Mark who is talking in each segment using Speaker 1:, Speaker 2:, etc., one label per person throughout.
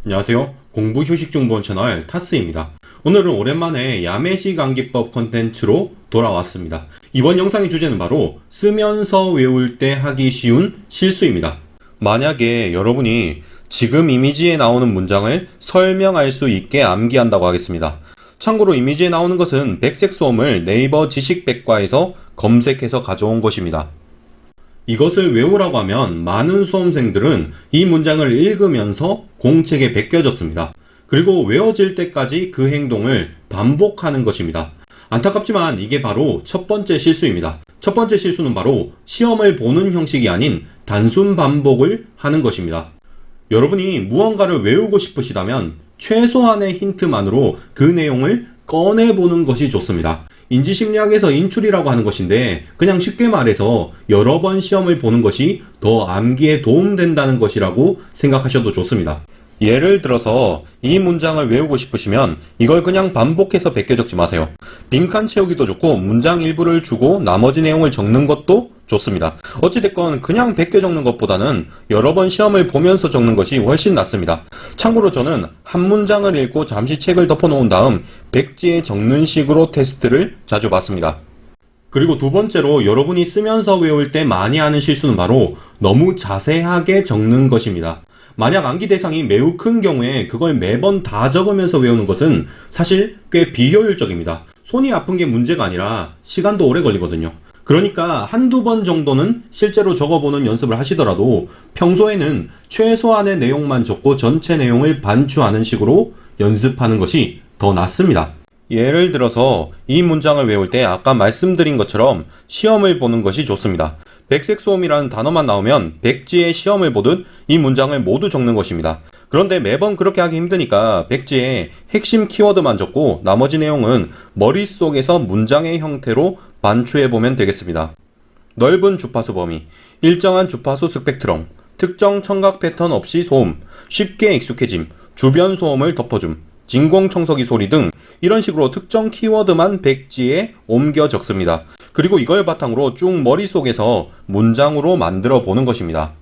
Speaker 1: 안녕하세요. 공부휴식중본 채널 타스입니다. 오늘은 오랜만에 야매식 암기법 콘텐츠로 돌아왔습니다. 이번 영상의 주제는 바로 쓰면서 외울 때 하기 쉬운 실수입니다. 만약에 여러분이 지금 이미지에 나오는 문장을 설명할 수 있게 암기한다고 하겠습니다. 참고로 이미지에 나오는 것은 백색 소음을 네이버 지식백과에서 검색해서 가져온 것입니다. 이것을 외우라고 하면 많은 수험생들은 이 문장을 읽으면서 공책에 베껴 적습니다. 그리고 외워질 때까지 그 행동을 반복하는 것입니다. 안타깝지만 이게 바로 첫 번째 실수입니다. 첫 번째 실수는 바로 시험을 보는 형식이 아닌 단순 반복을 하는 것입니다. 여러분이 무언가를 외우고 싶으시다면 최소한의 힌트만으로 그 내용을 꺼내보는 것이 좋습니다. 인지심리학에서 인출이라고 하는 것인데 그냥 쉽게 말해서 여러 번 시험을 보는 것이 더 암기에 도움된다는 것이라고 생각하셔도 좋습니다. 예를 들어서 이 문장을 외우고 싶으시면 이걸 그냥 반복해서 베껴 적지 마세요. 빈칸 채우기도 좋고 문장 일부를 주고 나머지 내용을 적는 것도 좋습니다. 어찌됐건 그냥 베껴 적는 것보다는 여러 번 시험을 보면서 적는 것이 훨씬 낫습니다. 참고로 저는 한 문장을 읽고 잠시 책을 덮어 놓은 다음 백지에 적는 식으로 테스트를 자주 받습니다. 그리고 두 번째로 여러분이 쓰면서 외울 때 많이 하는 실수는 바로 너무 자세하게 적는 것입니다. 만약 암기 대상이 매우 큰 경우에 그걸 매번 다 적으면서 외우는 것은 사실 꽤 비효율적입니다. 손이 아픈 게 문제가 아니라 시간도 오래 걸리거든요. 그러니까 한두 번 정도는 실제로 적어보는 연습을 하시더라도 평소에는 최소한의 내용만 적고 전체 내용을 반추하는 식으로 연습하는 것이 더 낫습니다. 예를 들어서 이 문장을 외울 때 아까 말씀드린 것처럼 시험을 보는 것이 좋습니다. 백색 소음이라는 단어만 나오면 백지에 시험을 보듯 이 문장을 모두 적는 것입니다. 그런데 매번 그렇게 하기 힘드니까 백지에 핵심 키워드만 적고 나머지 내용은 머릿속에서 문장의 형태로 반추해보면 되겠습니다. 넓은 주파수 범위, 일정한 주파수 스펙트럼, 특정 청각 패턴 없이 소음, 쉽게 익숙해짐, 주변 소음을 덮어줌, 진공청소기 소리 등 이런 식으로 특정 키워드만 백지에 옮겨 적습니다. 그리고 이걸 바탕으로 쭉 머릿속에서 문장으로 만들어 보는 것입니다.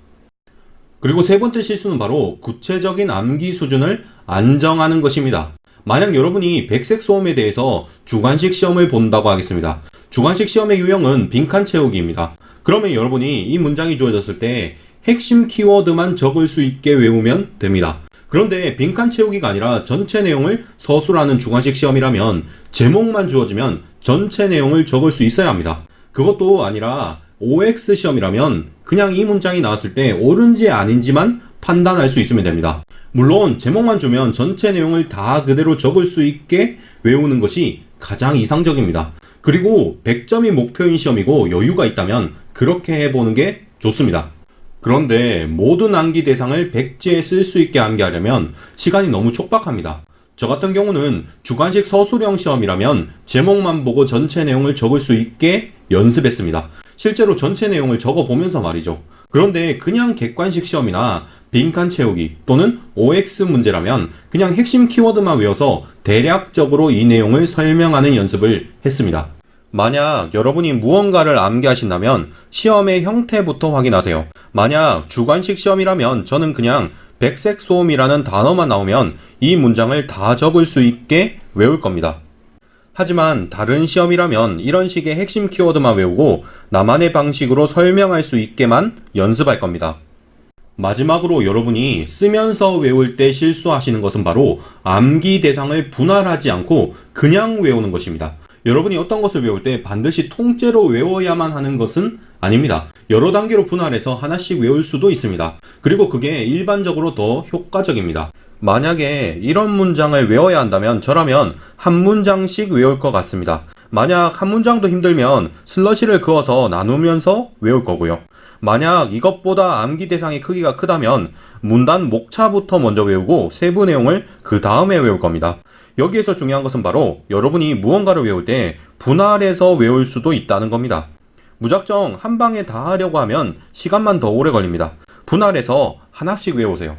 Speaker 1: 그리고 세 번째 실수는 바로 구체적인 암기 수준을 안정하는 것입니다. 만약 여러분이 백색 소음에 대해서 주관식 시험을 본다고 하겠습니다. 주관식 시험의 유형은 빈칸 채우기입니다. 그러면 여러분이 이 문장이 주어졌을 때 핵심 키워드만 적을 수 있게 외우면 됩니다. 그런데 빈칸 채우기가 아니라 전체 내용을 서술하는 주관식 시험이라면 제목만 주어지면 전체 내용을 적을 수 있어야 합니다. 그것도 아니라 OX 시험이라면 그냥 이 문장이 나왔을 때 옳은지 아닌지만 판단할 수 있으면 됩니다. 물론 제목만 주면 전체 내용을 다 그대로 적을 수 있게 외우는 것이 가장 이상적입니다. 그리고 100점이 목표인 시험이고 여유가 있다면 그렇게 해보는 게 좋습니다. 그런데 모든 암기 대상을 백지에 쓸 수 있게 암기하려면 시간이 너무 촉박합니다. 저 같은 경우는 주관식 서술형 시험이라면 제목만 보고 전체 내용을 적을 수 있게 연습했습니다. 실제로 전체 내용을 적어보면서 말이죠. 그런데 그냥 객관식 시험이나 빈칸 채우기 또는 OX 문제라면 그냥 핵심 키워드만 외워서 대략적으로 이 내용을 설명하는 연습을 했습니다. 만약 여러분이 무언가를 암기하신다면 시험의 형태부터 확인하세요. 만약 주관식 시험이라면 저는 그냥 백색 소음이라는 단어만 나오면 이 문장을 다 적을 수 있게 외울 겁니다. 하지만 다른 시험이라면 이런 식의 핵심 키워드만 외우고 나만의 방식으로 설명할 수 있게만 연습할 겁니다. 마지막으로 여러분이 쓰면서 외울 때 실수하시는 것은 바로 암기 대상을 분할하지 않고 그냥 외우는 것입니다. 여러분이 어떤 것을 외울 때 반드시 통째로 외워야만 하는 것은 아닙니다. 여러 단계로 분할해서 하나씩 외울 수도 있습니다. 그리고 그게 일반적으로 더 효과적입니다. 만약에 이런 문장을 외워야 한다면 저라면 한 문장씩 외울 것 같습니다. 만약 한 문장도 힘들면 슬러시를 그어서 나누면서 외울 거고요. 만약 이것보다 암기 대상의 크기가 크다면 문단 목차부터 먼저 외우고 세부 내용을 그 다음에 외울 겁니다. 여기에서 중요한 것은 바로 여러분이 무언가를 외울 때 분할해서 외울 수도 있다는 겁니다. 무작정 한 방에 다 하려고 하면 시간만 더 오래 걸립니다. 분할해서 하나씩 외우세요.